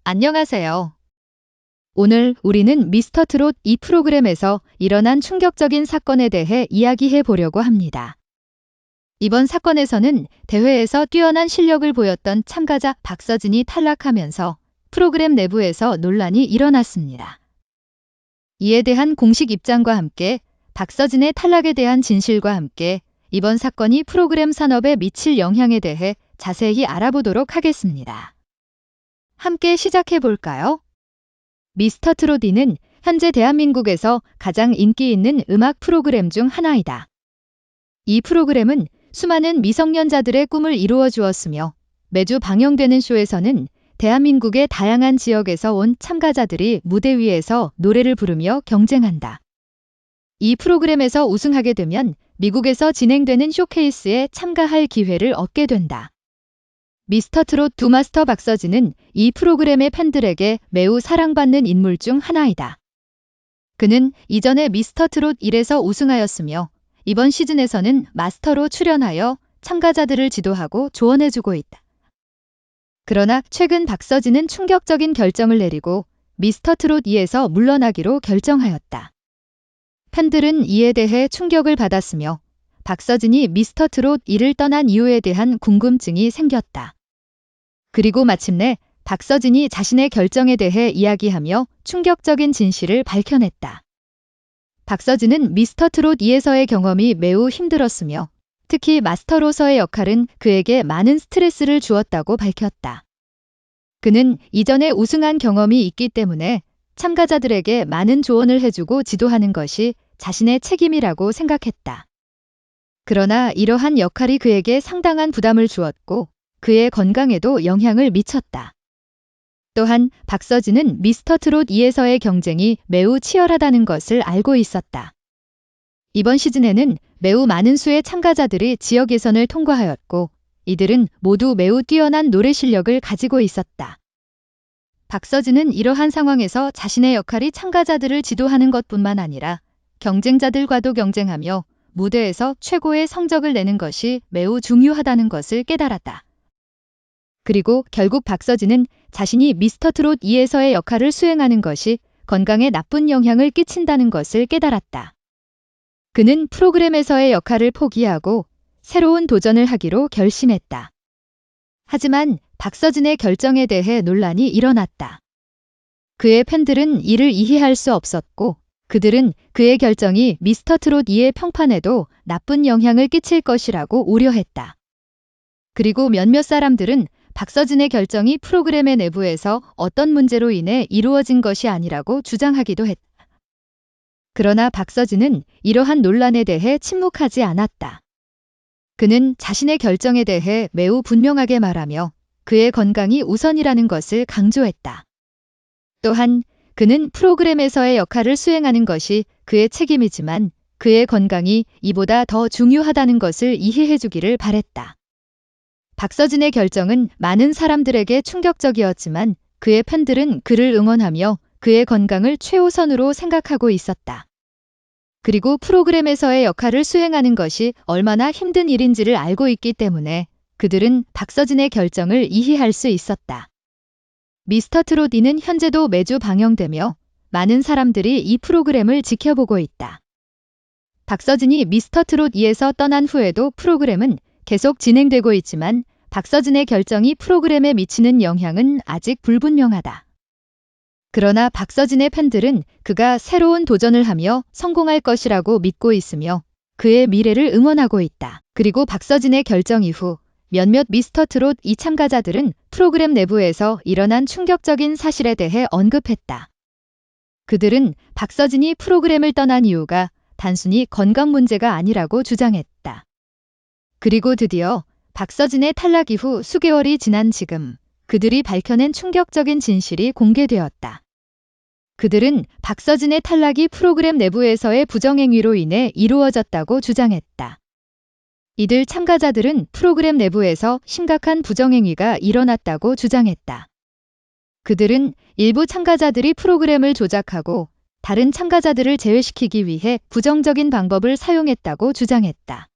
안녕하세요. 오늘 우리는 미스터 트롯 이 프로그램에서 일어난 충격적인 사건에 대해 이야기해 보려고 합니다. 이번 사건에서는 대회에서 뛰어난 실력을 보였던 참가자 박서진이 탈락하면서 프로그램 내부에서 논란이 일어났습니다. 이에 대한 공식 입장과 함께 박서진의 탈락에 대한 진실과 함께 이번 사건이 프로그램 산업에 미칠 영향에 대해 자세히 알아보도록 하겠습니다. 함께 시작해 볼까요? 미스터 트롯2는 현재 대한민국에서 가장 인기 있는 음악 프로그램 중 하나이다. 이 프로그램은 수많은 미성년자들의 꿈을 이루어 주었으며 매주 방영되는 쇼에서는 대한민국의 다양한 지역에서 온 참가자들이 무대 위에서 노래를 부르며 경쟁한다. 이 프로그램에서 우승하게 되면 미국에서 진행되는 쇼케이스에 참가할 기회를 얻게 된다. 미스터 트롯 2 마스터 박서진은 이 프로그램의 팬들에게 매우 사랑받는 인물 중 하나이다. 그는 이전에 미스터 트롯 1에서 우승하였으며 이번 시즌에서는 마스터로 출연하여 참가자들을 지도하고 조언해주고 있다. 그러나 최근 박서진은 충격적인 결정을 내리고 미스터 트롯 2에서 물러나기로 결정하였다. 팬들은 이에 대해 충격을 받았으며 박서진이 미스터 트롯 1을 떠난 이유에 대한 궁금증이 생겼다. 그리고 마침내 박서진이 자신의 결정에 대해 이야기하며 충격적인 진실을 밝혀냈다. 박서진은 미스터 트롯 2에서의 경험이 매우 힘들었으며 특히 마스터로서의 역할은 그에게 많은 스트레스를 주었다고 밝혔다. 그는 이전에 우승한 경험이 있기 때문에 참가자들에게 많은 조언을 해주고 지도하는 것이 자신의 책임이라고 생각했다. 그러나 이러한 역할이 그에게 상당한 부담을 주었고 그의 건강에도 영향을 미쳤다. 또한 박서진은 미스터 트롯 2에서의 경쟁이 매우 치열하다는 것을 알고 있었다. 이번 시즌에는 매우 많은 수의 참가자들이 지역 예선을 통과하였고 이들은 모두 매우 뛰어난 노래 실력을 가지고 있었다. 박서진은 이러한 상황에서 자신의 역할이 참가자들을 지도하는 것뿐만 아니라 경쟁자들과도 경쟁하며 무대에서 최고의 성적을 내는 것이 매우 중요하다는 것을 깨달았다. 그리고 결국 박서진은 자신이 미스터 트롯 2에서의 역할을 수행하는 것이 건강에 나쁜 영향을 끼친다는 것을 깨달았다. 그는 프로그램에서의 역할을 포기하고 새로운 도전을 하기로 결심했다. 하지만 박서진의 결정에 대해 논란이 일어났다. 그의 팬들은 이를 이해할 수 없었고 그들은 그의 결정이 미스터 트롯 2의 평판에도 나쁜 영향을 끼칠 것이라고 우려했다. 그리고 몇몇 사람들은 박서진의 결정이 프로그램의 내부에서 어떤 문제로 인해 이루어진 것이 아니라고 주장하기도 했다. 그러나 박서진은 이러한 논란에 대해 침묵하지 않았다. 그는 자신의 결정에 대해 매우 분명하게 말하며 그의 건강이 우선이라는 것을 강조했다. 또한 그는 프로그램에서의 역할을 수행하는 것이 그의 책임이지만 그의 건강이 이보다 더 중요하다는 것을 이해해 주기를 바랬다. 박서진의 결정은 많은 사람들에게 충격적이었지만 그의 팬들은 그를 응원하며 그의 건강을 최우선으로 생각하고 있었다. 그리고 프로그램에서의 역할을 수행하는 것이 얼마나 힘든 일인지를 알고 있기 때문에 그들은 박서진의 결정을 이해할 수 있었다. 미스터 트롯 2는 현재도 매주 방영되며 많은 사람들이 이 프로그램을 지켜보고 있다. 박서진이 미스터 트롯 2에서 떠난 후에도 프로그램은 계속 진행되고 있지만 박서진의 결정이 프로그램에 미치는 영향은 아직 불분명하다. 그러나 박서진의 팬들은 그가 새로운 도전을 하며 성공할 것이라고 믿고 있으며 그의 미래를 응원하고 있다. 그리고 박서진의 결정 이후 몇몇 미스터 트롯 2 참가자들은 프로그램 내부에서 일어난 충격적인 사실에 대해 언급했다. 그들은 박서진이 프로그램을 떠난 이유가 단순히 건강 문제가 아니라고 주장했다. 그리고 드디어 박서진의 탈락 이후 수개월이 지난 지금 그들이 밝혀낸 충격적인 진실이 공개되었다. 그들은 박서진의 탈락이 프로그램 내부에서의 부정행위로 인해 이루어졌다고 주장했다. 이들 참가자들은 프로그램 내부에서 심각한 부정행위가 일어났다고 주장했다. 그들은 일부 참가자들이 프로그램을 조작하고 다른 참가자들을 제외시키기 위해 부정적인 방법을 사용했다고 주장했다.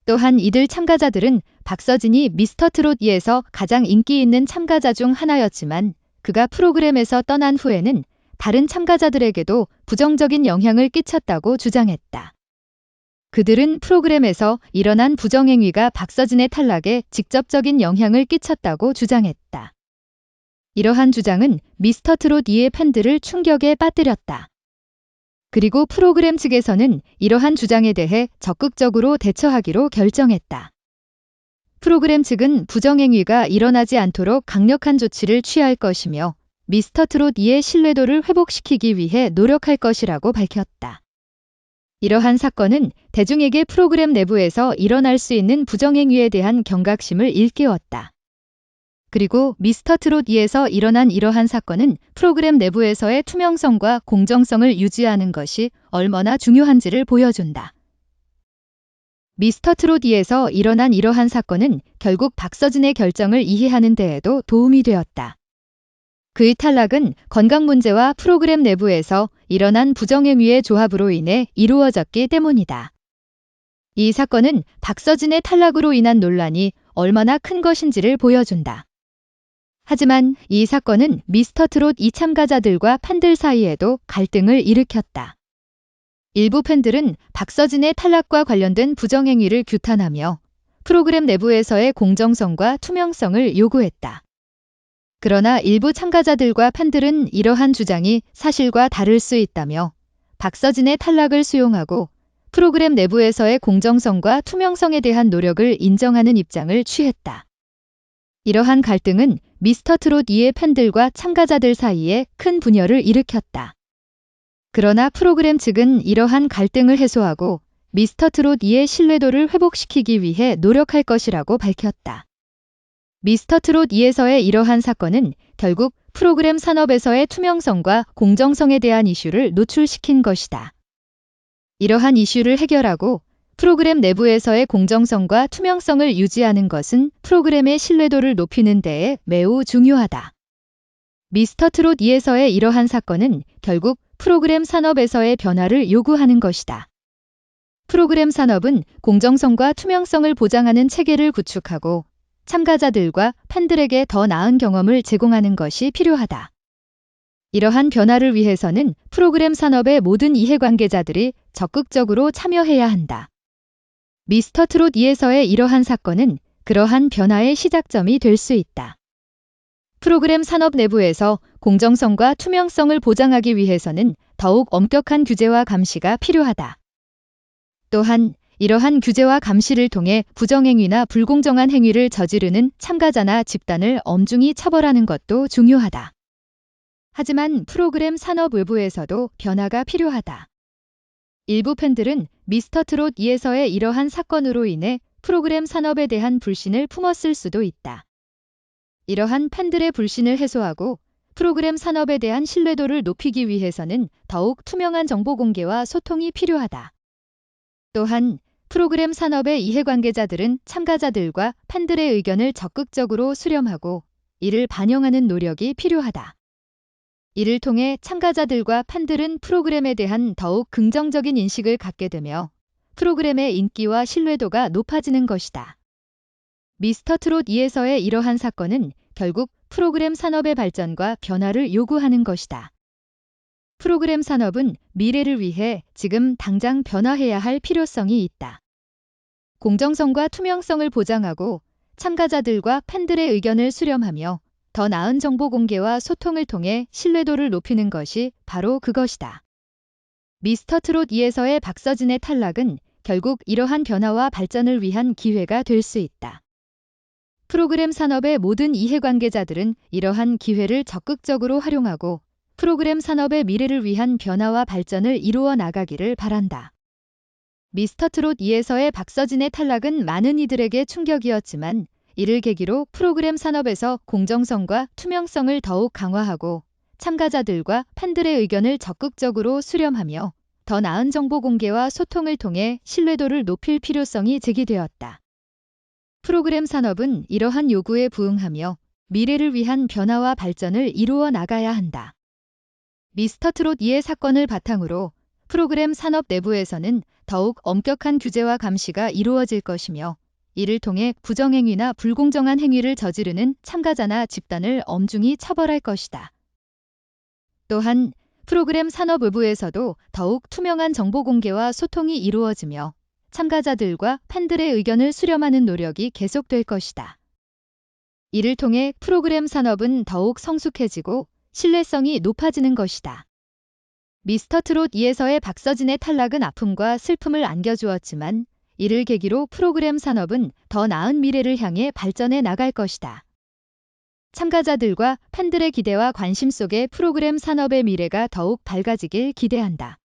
또한 이들 참가자들은 박서진이 미스터 트롯 2에서 가장 인기 있는 참가자 중 하나였지만 그가 프로그램에서 떠난 후에는 다른 참가자들에게도 부정적인 영향을 끼쳤다고 주장했다. 그들은 프로그램에서 일어난 부정행위가 박서진의 탈락에 직접적인 영향을 끼쳤다고 주장했다. 이러한 주장은 미스터 트롯 2의 팬들을 충격에 빠뜨렸다. 그리고 프로그램 측에서는 이러한 주장에 대해 적극적으로 대처하기로 결정했다. 프로그램 측은 부정행위가 일어나지 않도록 강력한 조치를 취할 것이며 미스터 트롯 2의 신뢰도를 회복시키기 위해 노력할 것이라고 밝혔다. 이러한 사건은 대중에게 프로그램 내부에서 일어날 수 있는 부정행위에 대한 경각심을 일깨웠다. 그리고 미스터 트롯 2에서 일어난 이러한 사건은 프로그램 내부에서의 투명성과 공정성을 유지하는 것이 얼마나 중요한지를 보여준다. 미스터 트롯 2에서 일어난 이러한 사건은 결국 박서진의 결정을 이해하는 데에도 도움이 되었다. 그의 탈락은 건강 문제와 프로그램 내부에서 일어난 부정행위의 조합으로 인해 이루어졌기 때문이다. 이 사건은 박서진의 탈락으로 인한 논란이 얼마나 큰 것인지를 보여준다. 하지만 이 사건은 미스터 트롯 2 참가자들과 팬들 사이에도 갈등을 일으켰다. 일부 팬들은 박서진의 탈락과 관련된 부정행위를 규탄하며 프로그램 내부에서의 공정성과 투명성을 요구했다. 그러나 일부 참가자들과 팬들은 이러한 주장이 사실과 다를 수 있다며 박서진의 탈락을 수용하고 프로그램 내부에서의 공정성과 투명성에 대한 노력을 인정하는 입장을 취했다. 이러한 갈등은 미스터 트롯 2의 팬들과 참가자들 사이에 큰 분열을 일으켰다. 그러나 프로그램 측은 이러한 갈등을 해소하고 미스터 트롯 2의 신뢰도를 회복시키기 위해 노력할 것이라고 밝혔다. 미스터 트롯 2에서의 이러한 사건은 결국 프로그램 산업에서의 투명성과 공정성에 대한 이슈를 노출시킨 것이다. 이러한 이슈를 해결하고 프로그램 내부에서의 공정성과 투명성을 유지하는 것은 프로그램의 신뢰도를 높이는 데에 매우 중요하다. 미스터 트롯 2에서의 이러한 사건은 결국 프로그램 산업에서의 변화를 요구하는 것이다. 프로그램 산업은 공정성과 투명성을 보장하는 체계를 구축하고 참가자들과 팬들에게 더 나은 경험을 제공하는 것이 필요하다. 이러한 변화를 위해서는 프로그램 산업의 모든 이해관계자들이 적극적으로 참여해야 한다. 미스터 트롯 2에서의 이러한 사건은 그러한 변화의 시작점이 될 수 있다. 프로그램 산업 내부에서 공정성과 투명성을 보장하기 위해서는 더욱 엄격한 규제와 감시가 필요하다. 또한 이러한 규제와 감시를 통해 부정행위나 불공정한 행위를 저지르는 참가자나 집단을 엄중히 처벌하는 것도 중요하다. 하지만 프로그램 산업 외부에서도 변화가 필요하다. 일부 팬들은 미스터 트롯 2에서의 이러한 사건으로 인해 프로그램 산업에 대한 불신을 품었을 수도 있다. 이러한 팬들의 불신을 해소하고 프로그램 산업에 대한 신뢰도를 높이기 위해서는 더욱 투명한 정보 공개와 소통이 필요하다. 또한 프로그램 산업의 이해관계자들은 참가자들과 팬들의 의견을 적극적으로 수렴하고 이를 반영하는 노력이 필요하다. 이를 통해 참가자들과 팬들은 프로그램에 대한 더욱 긍정적인 인식을 갖게 되며 프로그램의 인기와 신뢰도가 높아지는 것이다. 미스터 트롯 2에서의 이러한 사건은 결국 프로그램 산업의 발전과 변화를 요구하는 것이다. 프로그램 산업은 미래를 위해 지금 당장 변화해야 할 필요성이 있다. 공정성과 투명성을 보장하고 참가자들과 팬들의 의견을 수렴하며 더 나은 정보 공개와 소통을 통해 신뢰도를 높이는 것이 바로 그것이다. 미스터 트롯 2에서의 박서진의 탈락은 결국 이러한 변화와 발전을 위한 기회가 될 수 있다. 프로그램 산업의 모든 이해관계자들은 이러한 기회를 적극적으로 활용하고 프로그램 산업의 미래를 위한 변화와 발전을 이루어 나가기를 바란다. 미스터 트롯 2에서의 박서진의 탈락은 많은 이들에게 충격이었지만 이를 계기로 프로그램 산업에서 공정성과 투명성을 더욱 강화하고 참가자들과 팬들의 의견을 적극적으로 수렴하며 더 나은 정보 공개와 소통을 통해 신뢰도를 높일 필요성이 제기되었다. 프로그램 산업은 이러한 요구에 부응하며 미래를 위한 변화와 발전을 이루어 나가야 한다. 미스터 트롯 2의 사건을 바탕으로 프로그램 산업 내부에서는 더욱 엄격한 규제와 감시가 이루어질 것이며 이를 통해 부정행위나 불공정한 행위를 저지르는 참가자나 집단을 엄중히 처벌할 것이다. 또한 프로그램 산업의부에서도 더욱 투명한 정보 공개와 소통이 이루어지며 참가자들과 팬들의 의견을 수렴하는 노력이 계속될 것이다. 이를 통해 프로그램 산업은 더욱 성숙해지고 신뢰성이 높아지는 것이다. 미스터트롯 2에서의 박서진의 탈락은 아픔과 슬픔을 안겨주었지만 이를 계기로 프로그램 산업은 더 나은 미래를 향해 발전해 나갈 것이다. 참가자들과 팬들의 기대와 관심 속에 프로그램 산업의 미래가 더욱 밝아지길 기대한다.